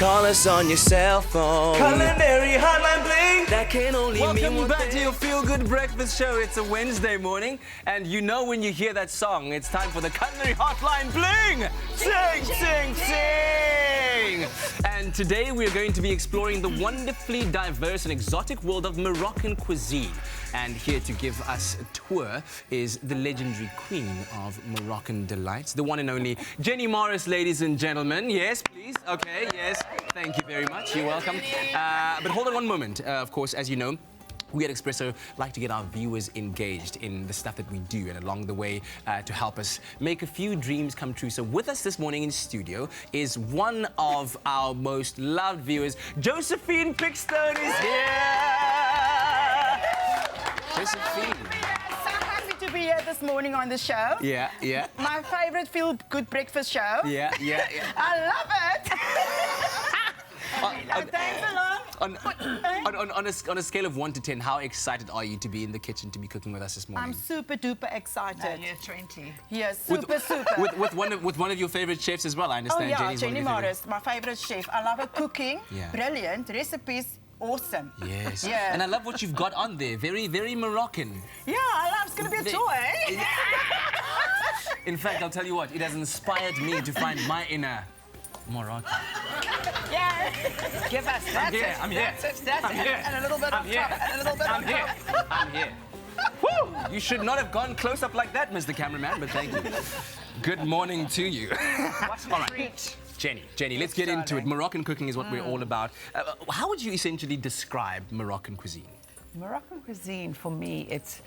Call us on your cell phone. Culinary Hotline bling. That can only mean Welcome one back thing. to your feel-good breakfast show. It's a Wednesday morning, and you know when you hear that song, it's time for the Culinary Hotline bling. Sing, sing, sing. And today we're going to be exploring the wonderfully diverse and exotic world of Moroccan cuisine. And here to give us a tour is the legendary queen of Moroccan delights, the one and only Jenny Morris, ladies and gentlemen. Yes, please. Okay, yes. Thank you very much. You're welcome. But hold on one moment. Of course, as you know, we at Espresso like to get our viewers engaged in the stuff that we do and along the way to help us make a few dreams come true. So with us this morning in studio is one of our most loved viewers. Josephine Pickstone is here. Josephine. So happy to be here this morning on the show. Yeah, yeah. My favorite feel-good breakfast show. Yeah, yeah, yeah. I love it. Thanks a lot. On a scale of 1 to 10, how excited are you to be in the kitchen, to be cooking with us this morning? I'm super duper excited. You're 20. Yes, super. With one of your favorite chefs as well, I Oh understand. yeah, Jenny's one of Jenny your favorite- Morris, my favorite chef. I love her cooking. Yeah. Brilliant. Recipes, awesome. Yes. Yeah. And I love what you've got on there. Very, very Moroccan. Yeah, I love it's going to be a toy. In fact, I'll tell you what, it has inspired me to find my inner Moroccan. Yeah. Give us that. I'm here. That's I'm it. here. And a little bit I'm on here. top. And a little bit I'm on here. top. I'm here. Woo! You should not have gone close up like that, Mr. Cameraman, but thank you. Good morning to you. All right. Jenny, let's get into it. Moroccan cooking is what we're all about. How would you essentially describe Moroccan cuisine? Moroccan cuisine, for me, it's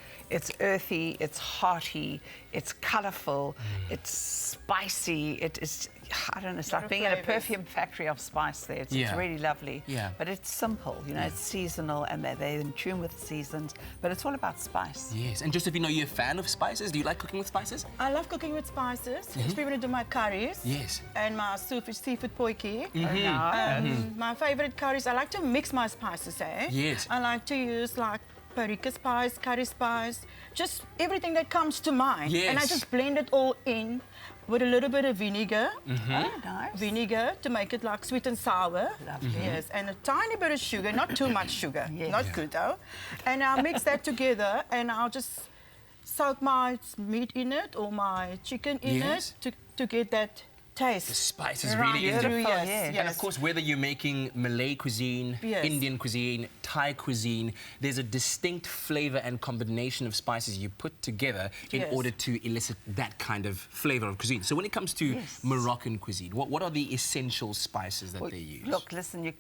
earthy, it's hearty, it's colourful, it's spicy, it's I don't know, it's like being in a perfume factory of spice there. It's really lovely. Yeah. But it's simple, you know, it's seasonal and they're in tune with the seasons, but it's all about spice. Yes, and just if you know, you're a fan of spices. Do you like cooking with spices? I love cooking with spices, especially when I do my curries. Yes. And my seafood potjie. Mm-hmm. My favorite curries, I like to mix my spices, eh? Yes. I like to use like paprika spice, curry spice, just everything that comes to mind. Yes. And I just blend it all in with a little bit of vinegar. Oh, nice. Vinegar to make it like sweet and sour. Lovely. Yes, and a tiny bit of sugar, not too much sugar, Yes. not good though. And I'll mix that together and I'll just soak my meat in it or my chicken in Yes. it to get that taste. The spice is Right really in through, there. yes, And of course, whether you're making Malay cuisine, Yes. Indian cuisine, Thai cuisine, there's a distinct flavor and combination of spices you put together in Yes. order to elicit that kind of flavor of cuisine. So when it comes to Moroccan cuisine, what are the essential spices that they use? Look, listen,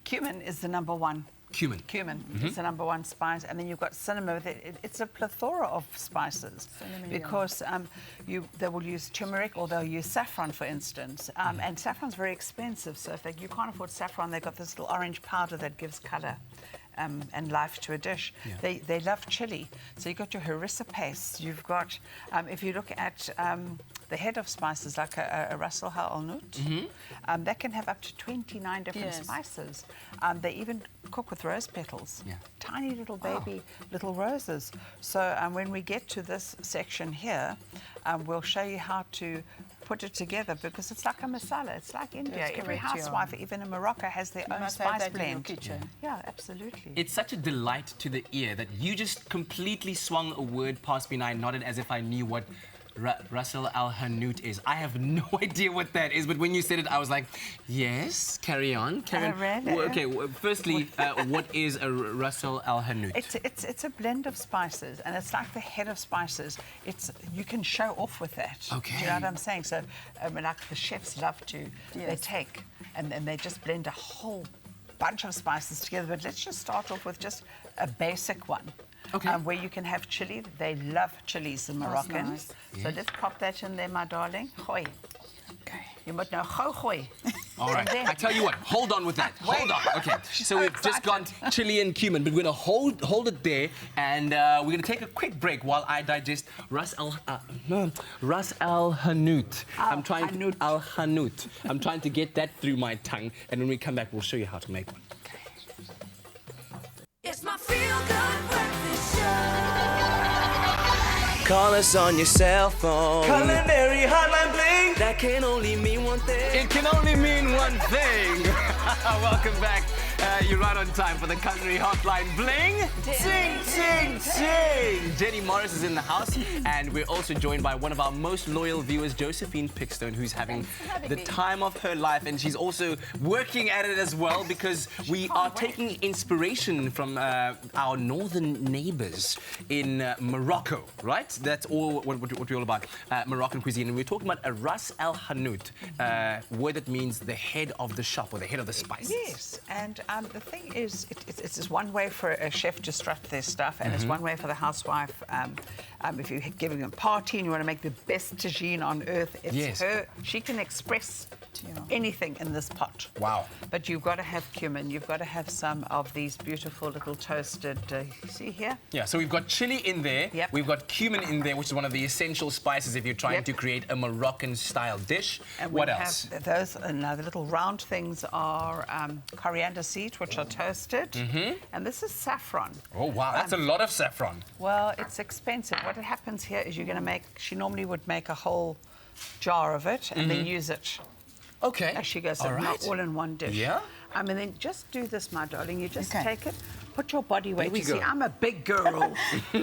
cumin is the number one. Cumin. Cumin is the number one spice, and then you've got cinnamon. It's a plethora of spices because they will use turmeric or they'll use saffron, for instance. And saffron's very expensive, so if you can't afford saffron, they've got this little orange powder that gives colour and life to a dish. Yeah. They love chili, so you've got your harissa paste. You've got, if you look at the head of spices like a Ras al Hanout, that can have up to 29 different spices. They even cook with rose petals, tiny little baby little roses. So when we get to this section here, we'll show you how to put it together because it's like a masala. It's like India. That's Every correct, housewife, even in Morocco, has their own must have spice that in your blend. kitchen. Yeah, absolutely. It's such a delight to the ear that you just completely swung a word past me and I nodded as if I knew what Ras al Hanout is. I have no idea what that is, but when you said it, I was like, yes, carry on. Really? Well, okay, firstly, what is a Ras al Hanout? It's a blend of spices, and it's like the head of spices. You can show off with that. Okay. Do you know what I'm saying? So, like the chefs love to, they take and they just blend a whole bunch of spices together. But let's just start off with just a basic one. Okay. Where you can have chili. They love chilies, the Moroccans. nice. So let's pop that in there, my darling. Hoi. Okay. You must know hoi. All right, I tell you what, hold on with that. Hold on. Okay, so we've just got chili and cumin, but we're going to hold it there, and we're going to take a quick break while I digest Ras al Hanout. Al Hanout. I'm trying to get that through my tongue, and when we come back, we'll show you how to make one. It's my feel-good breakfast show. Call us on your cell phone. Culinary Hotline bling. That can only mean one thing. It can only mean one thing. Welcome back. You're right on time for the Culinary Hotline. Bling! Ting, ting, ting! Jenny Morris is in the house, and we're also joined by one of our most loyal viewers, Josephine Pickstone, who's having the time of her life, and she's also working at it as well because we are taking inspiration from our northern neighbors in Morocco, right? That's all what we're all about, Moroccan cuisine. And we're talking about a ras el hanout, word that means the head of the shop or the head of the spices. Yes, and the thing is, it's one way for a chef to strut their stuff, and it's one way for the housewife. If you're giving a party and you want to make the best tagine on earth, it's her. She can express anything in this pot. Wow. But you've got to have cumin. You've got to have some of these beautiful little toasted, see here? Yeah, so we've got chili in there. Yep. We've got cumin in there, which is one of the essential spices if you're trying to create a Moroccan-style dish. And what we else? Have those, the little round things are coriander seeds, which are toasted. And this is saffron. Oh, wow, that's a lot of saffron. Well, it's expensive. What happens here is you're going to make, she normally would make a whole jar of it and then use it Okay. as she goes, so All right. not all in one dish. Yeah? And then just do this, my darling. You just take it, put your body weight. we You see, go. I'm a big girl,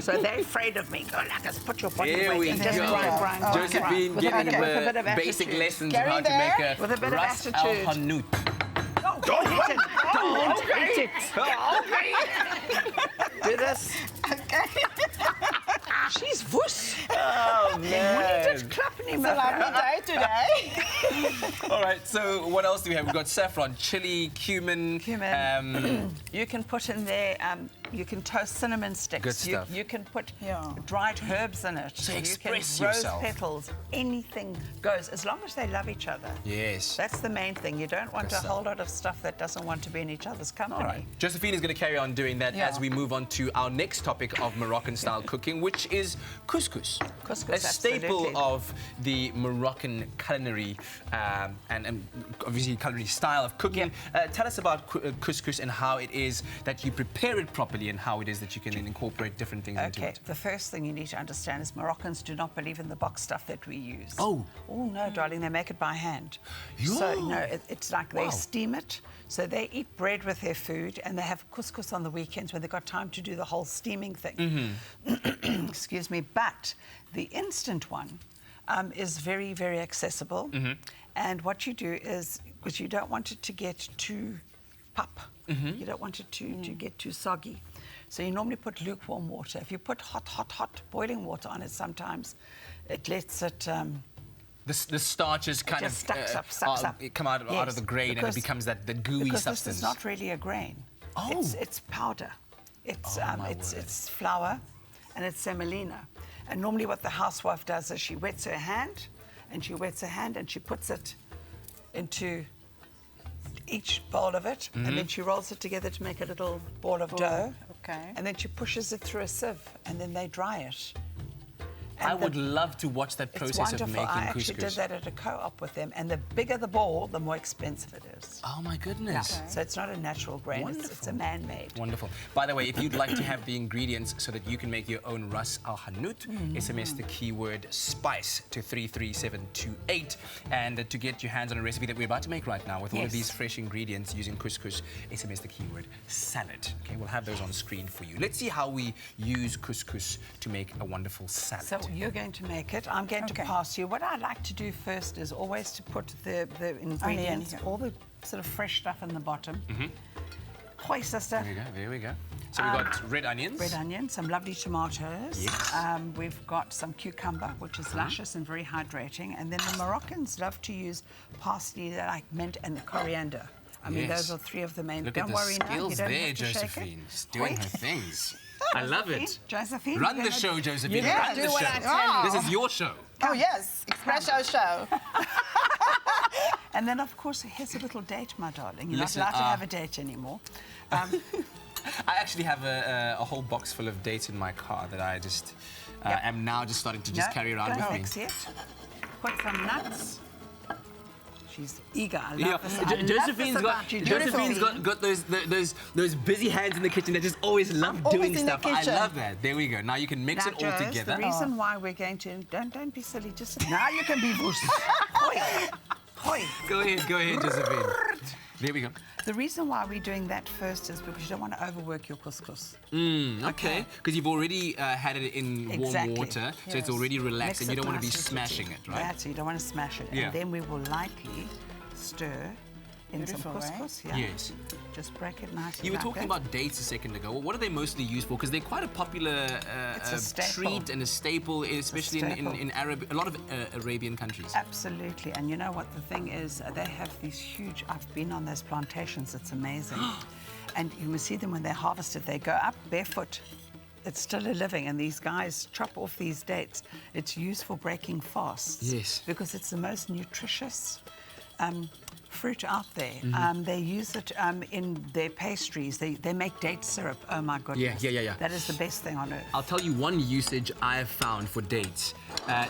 so they're afraid of me. Go like this, put your body Here weight we and just go. grind. Josephine With a giving bit- with a bit of the basic attitude. lessons Gary of how to there? make a With a bit of ras el attitude. hanout. No, don't hit it. Don't hit it. Do this. Okay. She's wuss. Oh, Moet man. dit klap nie, It's a lovely day today. All right, so what else do we have? We've got saffron, chili, cumin. You can put in there, you can toast cinnamon sticks. Good stuff. You can put Yeah. dried herbs in it. So you express can yourself. rose petals. Anything goes, as long as they love each other. Yes. That's the main thing. You don't want Good a stuff. whole lot of stuff that doesn't want to be in each other's company. All right. Josephine is going to carry on doing that Yeah. as we move on to our next topic of Moroccan-style cooking, which is couscous. Couscous, a staple absolutely. of the Moroccan culinary and obviously culinary style of cooking. Tell us about couscous and how it is that you prepare it properly and how it is that you can then incorporate different things into Okay, it. the first thing you need to understand is Moroccans do not believe in the box stuff that we use. Oh. Oh, no, darling, they make it by hand. Yeah. So, no, it's like they Wow. steam it. So they eat bread with their food and they have couscous on the weekends when they've got time to do the whole steaming thing. Excuse me. But the instant one is very, very accessible. And what you do is, because you don't want it to get too pup, you don't want it to get too soggy. So you normally put lukewarm water. If you put hot boiling water on it sometimes, it lets it... The starches kind just of sucks up. come out of the grain and it Because- becomes the gooey because substance. this is not really a grain. Oh. It's powder. It's my word. it's flour, and it's semolina. And normally, what the housewife does is she wets her hand, and she puts it into each bowl of it, and then she rolls it together to make a little ball of dough. Okay. And then she pushes it through a sieve, and then they dry it. I And would love to watch that It's process of wonderful. making I actually couscous. did that at a co-op with them, and the bigger the ball, the more expensive it is. Oh my goodness. So it's not a natural grain, it's Wonderful. a man-made. Wonderful. By the way, if you'd like to have the ingredients so that you can make your own ras al hanout, SMS the keyword SPICE to 33728. And to get your hands on a recipe that we're about to make right now with all of Yes. these fresh ingredients using couscous, SMS the keyword salad. Okay, we'll have those on screen for you. Let's see how we use couscous to make a wonderful salad. So you're going to make it. I'm going to pass you. What I like to do first is always to put the ingredients, here. all the sort of fresh stuff in the bottom. Hoi, sister. There we go. So we've got red onions. Red onion, some lovely tomatoes. Yes. We've got some cucumber, which is luscious and very hydrating. And then the Moroccans love to use parsley, like mint, and coriander. I mean, Yes. those are three of the main. Look Don't at the worry now, you skills don't there, have to shake it. Josephine. Just doing Hoi. her things. I love it. Josephine, Run you're the gonna- show, Josephine. you're gonna Run do the what show. I tell you. This is your show. Oh, yes. Espresso show. And then, of course, here's a little date, my darling. You're Listen, not allowed to have a date anymore. I actually have a whole box full of dates in my car that I just am now just starting to just carry around don't with me. mix it. Put some nuts. She's eager. I love Yeah, this. I love this Josephine's about you, Josephine's Josephine. got those busy hands in the kitchen that just always love always doing in the stuff. I kitchen. love that. There we go. Now you can mix Now, it all Joes, together. The reason why we're going to don't be silly. Just now you can be wuss. Hoi. Go ahead, Josephine. There we go. The reason why we're doing that first is because you don't want to overwork your couscous. Okay, because you've already had it in warm Exactly. water, so it's already relaxed, Mix and you it don't want to be nicely, smashing it, right? That's it, you don't want to smash it. Yeah. And then we will lightly stir in Beautiful, some right? couscous. Yeah. Yes. Just break it nicely. You were like talking that. about dates a second ago. What are they mostly used for? Because they're quite a popular It's a staple. treat and a staple, especially staple. in a lot of Arabian countries. Absolutely. And you know what the thing is? They have these huge, I've been on those plantations, it's amazing. And you will see them when they're harvested, they go up barefoot. It's still a living, and these guys chop off these dates. It's used for breaking fasts. Yes. Because it's the most nutritious fruit out there. They use it in their pastries. They make date syrup. Oh my goodness. Yeah. That is the best thing on earth. I'll tell you one usage I have found for dates.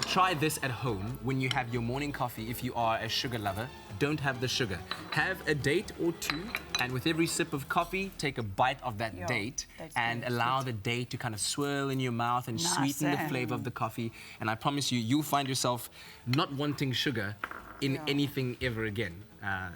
Try this at home when you have your morning coffee. If you are a sugar lover, don't have the sugar. Have a date or two, and with every sip of coffee, take a bite of that Yeah, date that's and very allow the date to kind of swirl in your mouth and Nice, sweeten the eh? flavor of the coffee. And I promise you, you'll find yourself not wanting sugar in anything ever again.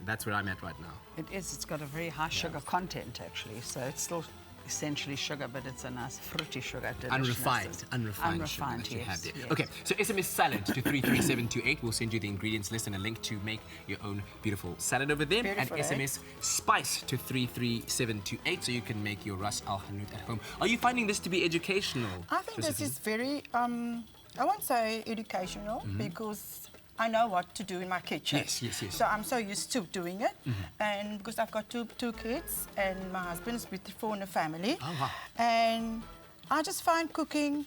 That's where I'm at right now. It is. It's got a very high sugar content, actually. So it's still essentially sugar, but it's a nice fruity sugar. Unrefined sugar that you yes, have there. yes. Okay, so SMS salad to 33728. We'll send you the ingredients list and a link to make your own beautiful salad over there. Beautiful, and eh? SMS spice to 33728 so you can make your ras al hanout at home. Are you finding this to be educational? I think this Josephine? is very, I won't say educational because I know what to do in my kitchen. Yes. So I'm so used to doing it. And because I've got two kids and my husband's with 4 in the family. Oh, wow. And I just find cooking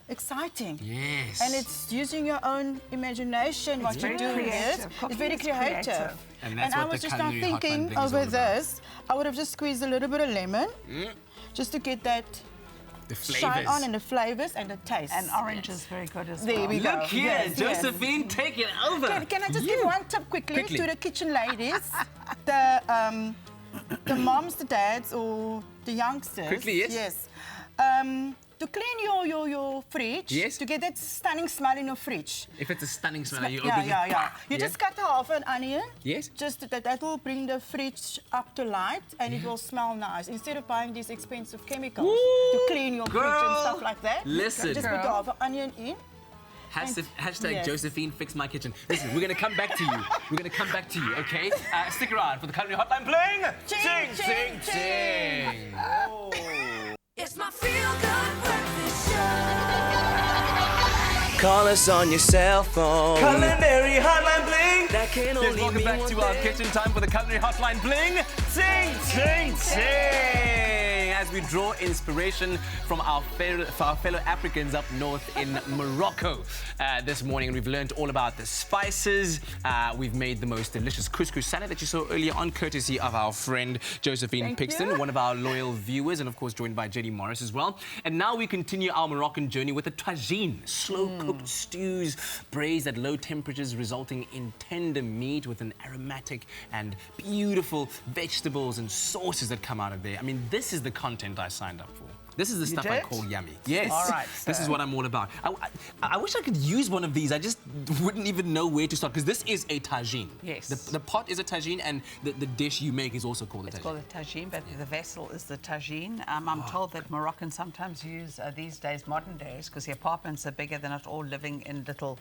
exciting. Yes. And it's using your own imagination, what you're very doing. creative. It's Cooking very is creative. creative. And that's I what was the just now Culinary Hotline thinking Bling is all over about. this, I would have just squeezed a little bit of lemon just to get that The shine flavors. on and the flavors and the taste. And orange is very good as There well. we go. Look here, Yes, yes. Josephine, take it over. Can I just give one tip quickly to the kitchen ladies? The moms, the dads, or the youngsters. Quickly, yes. Yes. To clean your fridge. Yes. To get that stunning smell in your fridge. If it's a stunning smell, you open Yeah. it. You just cut half an onion. Yes. Just that will bring the fridge up to light and it will smell nice. Instead of buying these expensive chemicals to clean your fridge and stuff like that. Listen. Just put half an onion in. Hashtag Yes. Josephine, fix my kitchen. Listen, we're going to come back to you. We're going to come back to you, okay? Stick around for the Culinary Hotline Bling. Ching, ching. It's my feel-good breakfast show. Call us on your cell phone. Culinary Hotline Bling. That can only Yes, welcome mean back one to our thing. kitchen time for the Culinary Hotline Bling. Ting. As we draw inspiration from our fellow Africans up north in Morocco this morning, and we've learned all about the spices. We've made the most delicious couscous salad that you saw earlier on, courtesy of our friend Josephine Thank Pixton, you. one of our loyal viewers, and of course joined by Jenny Morris as well. And now we continue our Moroccan journey with a tagine, slow-cooked stews braised at low temperatures, resulting in tender meat with an aromatic and beautiful vegetables and sauces that come out of there. I mean, this is the content I signed up for. This is the stuff I did? call yummy. Yes. All right, This is so- what I'm all about. I wish I could use one of these. I just wouldn't even know where to start, because this is a tagine. Yes. The pot is a tagine, and the dish you make is also called a It's tagine. called a tagine, but the vessel is the tagine. I'm told that Moroccans sometimes use these days, modern days, because the apartments are bigger, they're not all living in little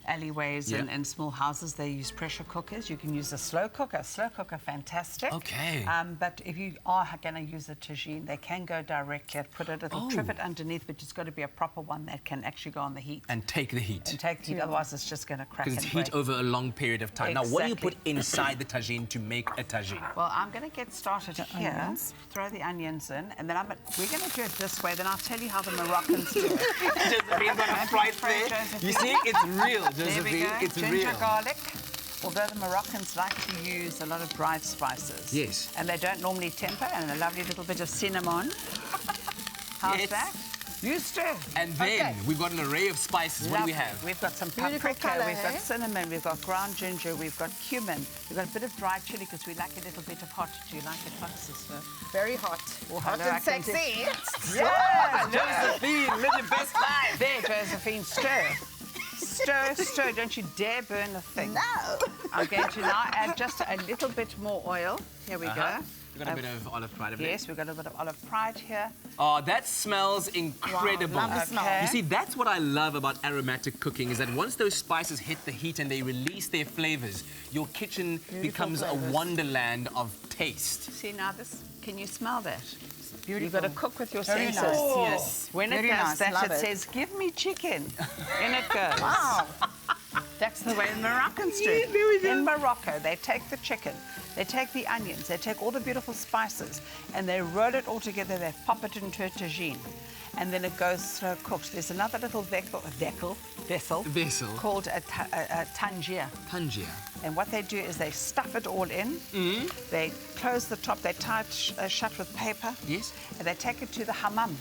alleyways Yeah. and small houses. They use pressure cookers. You can use a slow cooker. Slow cooker, fantastic. Okay. But if you are going to use a tagine, they can go directly. I'd put a little trivet underneath, but it's got to be a proper one that can actually go on the heat. And take the heat. And take the heat, otherwise it's just going to crack Because and it's heat break. over a long period of time. Now, what do you put Exactly. inside the tagine to make a tagine? Well, I'm going to get started here. onions. Throw the onions in, and then we're going to do it this way. Then I'll tell you how the Moroccans do it. Josephine's got a sprite there. Josephine. You see, it's real, There we Josephine. go. It's Ginger, real. garlic. Although the Moroccans like to use a lot of dried spices. Yes. And they don't normally temper, and a lovely little bit of cinnamon. How's Yes. that? You stir. And then we've got an array of spices. What do we Lovely. have? We've got some Beautiful paprika, colour, we've got eh? cinnamon, we've got ground ginger, we've got cumin, we've got a bit of dried chili because we like a little bit of hot. Do you like it hot, sister? Very hot. Hot hello, I and can sexy. Yeah, Josephine, live your best life. There, Josephine, stir. Stir, stir. Don't you dare burn the thing. No. I'm going to now add just a little bit more oil. Here we go. We've got a bit of olive pride. Yes, we've got a bit of olive pride here. Oh, that smells incredible. Wow, love the smell. You see, that's what I love about aromatic cooking, is that once those spices hit the heat and they release their flavors, your kitchen becomes a wonderland of taste. See now this, can you smell that? Beautiful. You've got to cook with your Very senses. nice, yes. When Very it does nice, that, love it it. says, give me chicken. In it goes. Wow. That's the way the Moroccans do it. In Morocco, they take the chicken, they take the onions, they take all the beautiful spices, and they roll it all together, they pop it into a tagine, and then it goes slow cooked. There's another little vessel called a tangier. Tangier. And what they do is they stuff it all in, they close the top, they tie it shut with paper, Yes. and they take it to the hammam.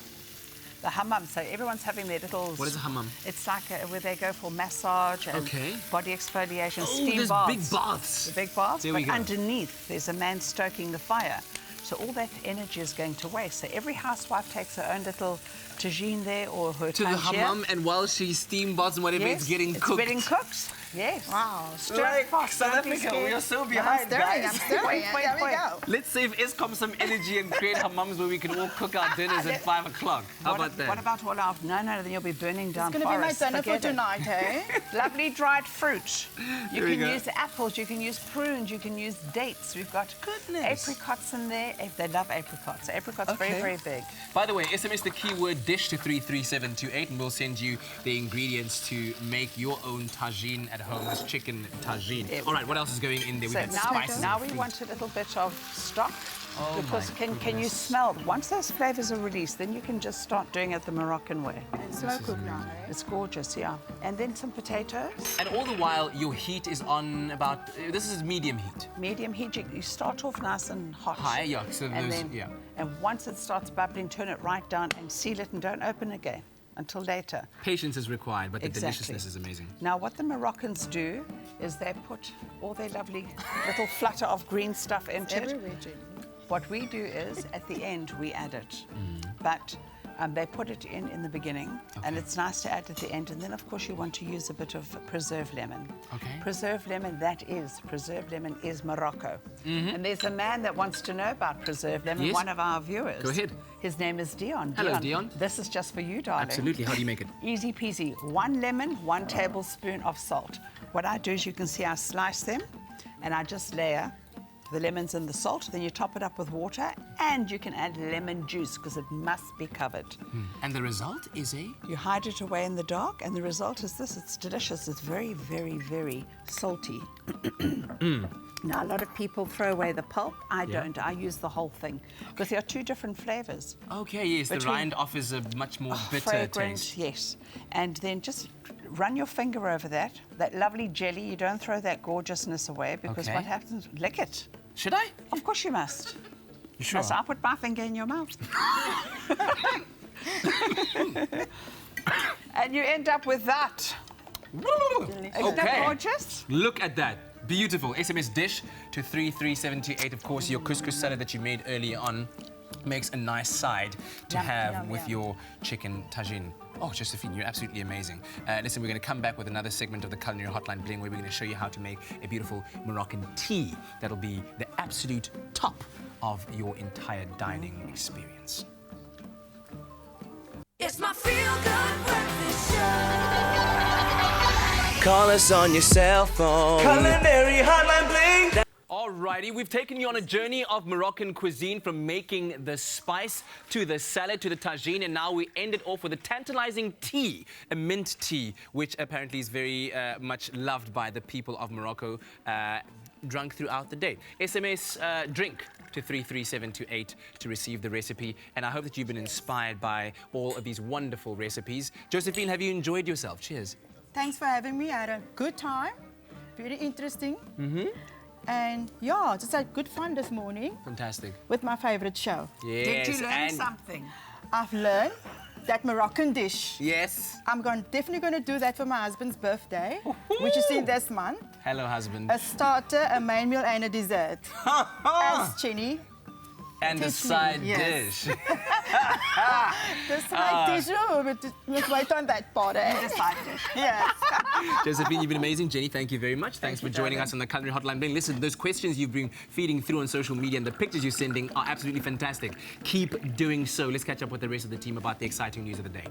The hammam, so everyone's having their little... What is a hammam? It's like where they go for massage and body exfoliation, steam there's baths. big baths. The big baths, There we but go. underneath there's a man stoking the fire. So all that energy is going to waste. So every housewife takes her own little tagine there or her To the hammam, and while she steam baths and whatever, it's getting cooked. It's getting cooked. Yes. Wow. Stir fast. South Don't be Africa, we scared. are so I'm behind, stirring, guys. I'm stirring. Wait, There we wait. go. Let's save Eskom some energy and create hammams where we can all cook our dinners at 5 o'clock. How about that? What about all our... No, then you'll be burning down It's going to be my forests. dinner for Forget it. tonight, eh? Lovely dried fruit. You we can go. use apples, you can use prunes, you can use dates. We've got Goodness. apricots in there. They love apricots. Apricots very, very big. By the way, SMS the keyword dish to 33728 and we'll send you the ingredients to make your own tagine at home. It's chicken tagine. Yeah. All right, what else is going in there? So We've got spices now and we fruit. want a little bit of stock. Oh, because my can you goodness. smell? Once those flavors are released, then you can just start doing it the Moroccan way. And slow cook now, eh? It's gorgeous, yeah. And then some potatoes. And all the while, your heat is on about... this is medium heat. Medium heat. You start off nice and hot. High, yeah. So And those, then, yeah. and once it starts bubbling, turn it right down and seal it and don't open again until later. Patience is required, but the Exactly. deliciousness is amazing. Now, what the Moroccans do is they put all their lovely little flutter of green stuff into it. Everywhere, Jenny. What we do is, at the end, we add it. But they put it in the beginning, and it's nice to add at the end. And then, of course, you want to use a bit of preserved lemon. Okay. Preserved lemon is Morocco. And there's a man that wants to know about preserved lemon, Yes. one of our viewers. Go ahead. His name is Dion. Hello, Dion. This is just for you, darling. Absolutely. How do you make it? Easy peasy. 1 lemon, 1 tablespoon of salt. What I do is, you can see I slice them and I just layer the lemons and the salt. Then you top it up with water and you can add lemon juice because it must be covered. And the result is a... You hide it away in the dark and the result is this. It's delicious. It's very, very, very salty. Now, a lot of people throw away the pulp. I don't. I use the whole thing because there are 2 different flavors. Okay, yes, the Between- rind offers a much more bitter Fragrant, taste. yes. And then just run your finger over that lovely jelly. You don't throw that gorgeousness away because Okay. what happens? Lick it. Should I? Of course you must. You sure? So I put my finger in your mouth. And you end up with that. Isn't that Okay. gorgeous? Look at that. Beautiful. SMS dish to 33728. Of course, your couscous salad that you made earlier on makes a nice side to Yum, have yum, with yum. your chicken tagine. Oh, Josephine, you're absolutely amazing. Listen, we're going to come back with another segment of the Culinary Hotline Bling where we're going to show you how to make a beautiful Moroccan tea that'll be the absolute top of your entire dining experience. It's my feel-good breakfast show. Call us on your cell phone. Culinary Hotline Bling. Alrighty, we've taken you on a journey of Moroccan cuisine from making the spice to the salad to the tagine, and now we ended off with a tantalizing tea, a mint tea, which apparently is very much loved by the people of Morocco, drunk throughout the day. SMS drink to 33728 to receive the recipe, and I hope that you've been inspired by all of these wonderful recipes. Josephine, have you enjoyed yourself? Cheers. Thanks for having me. I had a good time. Very interesting. And yeah, just had good fun this morning Fantastic. with my favorite show. Yes. Did you learn and something? I've learned that Moroccan dish. Yes. I'm definitely going to do that for my husband's birthday, which is in this month. Hello, husband. A starter, a main meal, and a dessert. As Chinny. And the Teach me, side yes. dish. The side dish, oh, but let's wait on that part, eh? The side dish. Yes. Josephine, you've been amazing. Jenny, thank you very much. Thanks for you, joining darling. us on the Culinary Hotline Bling. Listen, those questions you've been feeding through on social media and the pictures you're sending are absolutely fantastic. Keep doing so. Let's catch up with the rest of the team about the exciting news of the day.